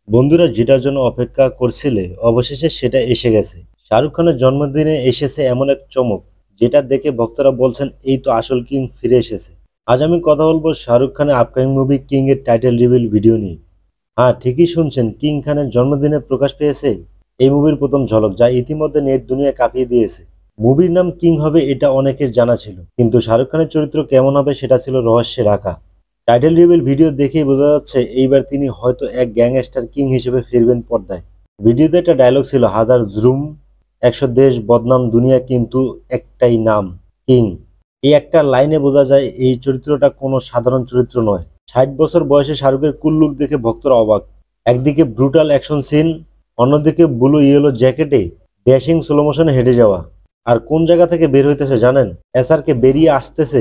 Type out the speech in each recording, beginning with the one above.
বন্ধুরা যেটার জন্য অপেক্ষা করছিলে অবশেষে সেটা এসে গেছে। শাহরুখ খানের জন্মদিনে এসেছে এমন এক চমক, যেটা দেখে ভক্তরা বলছেন এই তো আসল কিং ফিরে এসেছে। আজ আমি কথা বলবো শাহরুখ খানের আপকামিং মুভি কিং এর টাইটেল রিভিল ভিডিও নিয়ে। হ্যাঁ, ঠিকই শুনছেন, কিং খানের জন্মদিনে প্রকাশ পেয়েছে এই মুভির প্রথম ঝলক, যা ইতিমধ্যে নেট দুনিয়া কাঁপিয়ে দিয়েছে। মুভির নাম কিং হবে এটা অনেকের জানা ছিল, কিন্তু শাহরুখ খানের চরিত্র কেমন হবে সেটা ছিল রহস্যে রাখা। টাইটেল রিভিল ভিডিও দেখেই বোঝা যাচ্ছে এইবার তিনি হয়তো এক গ্যাংস্টার কিং হিসেবে ফিরবেন পর্দায়। ভিডিওতে একটা ডায়লগ ছিল, হাজার জুলুম, 100 দেশ বদনাম দুনিয়া, কিন্তু একটাই নাম, কিং। এই একটা লাইনে বোঝা যায় এই চরিত্রটা কোনো সাধারণ চরিত্র নয়। 60 বছর বয়সে শাহরুখের কুল লুক দেখে ভক্তরা অবাক। একদিকে ব্রুটাল অ্যাকশন সিন, অন্যদিকে ব্লু ইয়েলো জ্যাকেটে ড্যাশিং স্লো মোশনে হেঁটে যাওয়া। আর কোন জায়গা থেকে বের হইতেছে জানেন? এসআরকে বেরিয়ে আসতেছে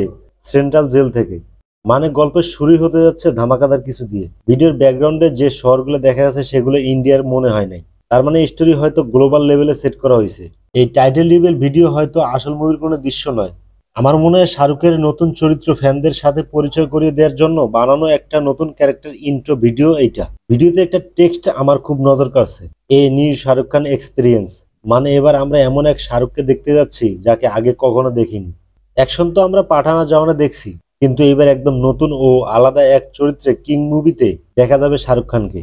সেন্ট্রাল জেল থেকে। মানে গল্পের শুরুই হতে যাচ্ছে ধামাকাদার কিছু দিয়ে। ভিডিওর ব্যাকগ্রাউন্ডে যে শহরগুলো দেখা গেছে সেগুলো ইন্ডিয়ার মনে হয় নাই। তার মানে স্টোরি হয়তো গ্লোবাল লেভেলে সেট করা হয়েছে। এই টাইটেল রিভিল ভিডিও হয়তো আসল মুভির কোনো দৃশ্য নয়। আমার মনে হয় শাহরুখের নতুন চরিত্র ফ্যানদের সাথে পরিচয় করিয়ে দেওয়ার জন্য বানানো একটা নতুন ক্যারেক্টার ইন্ট্রো ভিডিও এইটা। ভিডিওতে একটা টেক্সট আমার খুব নজর কাড়ছে, a new Shahrukh Khan experience. মানে এবার আমরা এমন এক শাহরুখকে দেখতে যাচ্ছি যাকে আগে কখনো দেখিনি। অ্যাকশন তো আমরা পাঠানা জওয়ানে দেখছি, কিন্তু এবার একদম নতুন ও আলাদা এক চরিত্রে কিং মুভিতে দেখা যাবে শাহরুখ খানকে।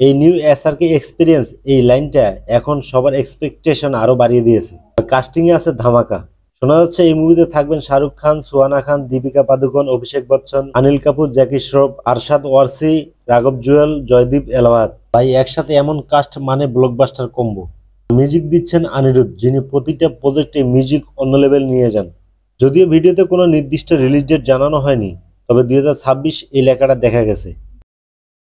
এই নিউ এসআরকে এক্সপিরিয়েন্স, এই লাইনটা এখন সবার এক্সপেকটেশন আরো বাড়িয়ে দিয়েছে। কাস্টিং এ আছে ধামাকা। শোনা যাচ্ছে এই মুভিতে থাকবেন শাহরুখ খান, সুহানা খান, দীপিকা পাদুকোন, অভিষেক বচ্চন, অনিল কাপুর, জ্যাকি শ্রফ, আরশাদ ওয়ারসি, রাঘব জুয়েল, জয়দীপ এলাহাদ। ভাই একসাথে এমন কাস্ট মানে ব্লকবাস্টার কম্বো। মিউজিক দিচ্ছেন অনিরুদ্ধ, যিনি প্রতিটা প্রজেক্টে মিউজিক অন্য লেভেল নিয়ে যান। যদিও ভিডিওতে কোনো নির্দিষ্ট রিলিজ ডেট জানানো হয়নি, তবে 2026 এই লেখাটা দেখা গেছে।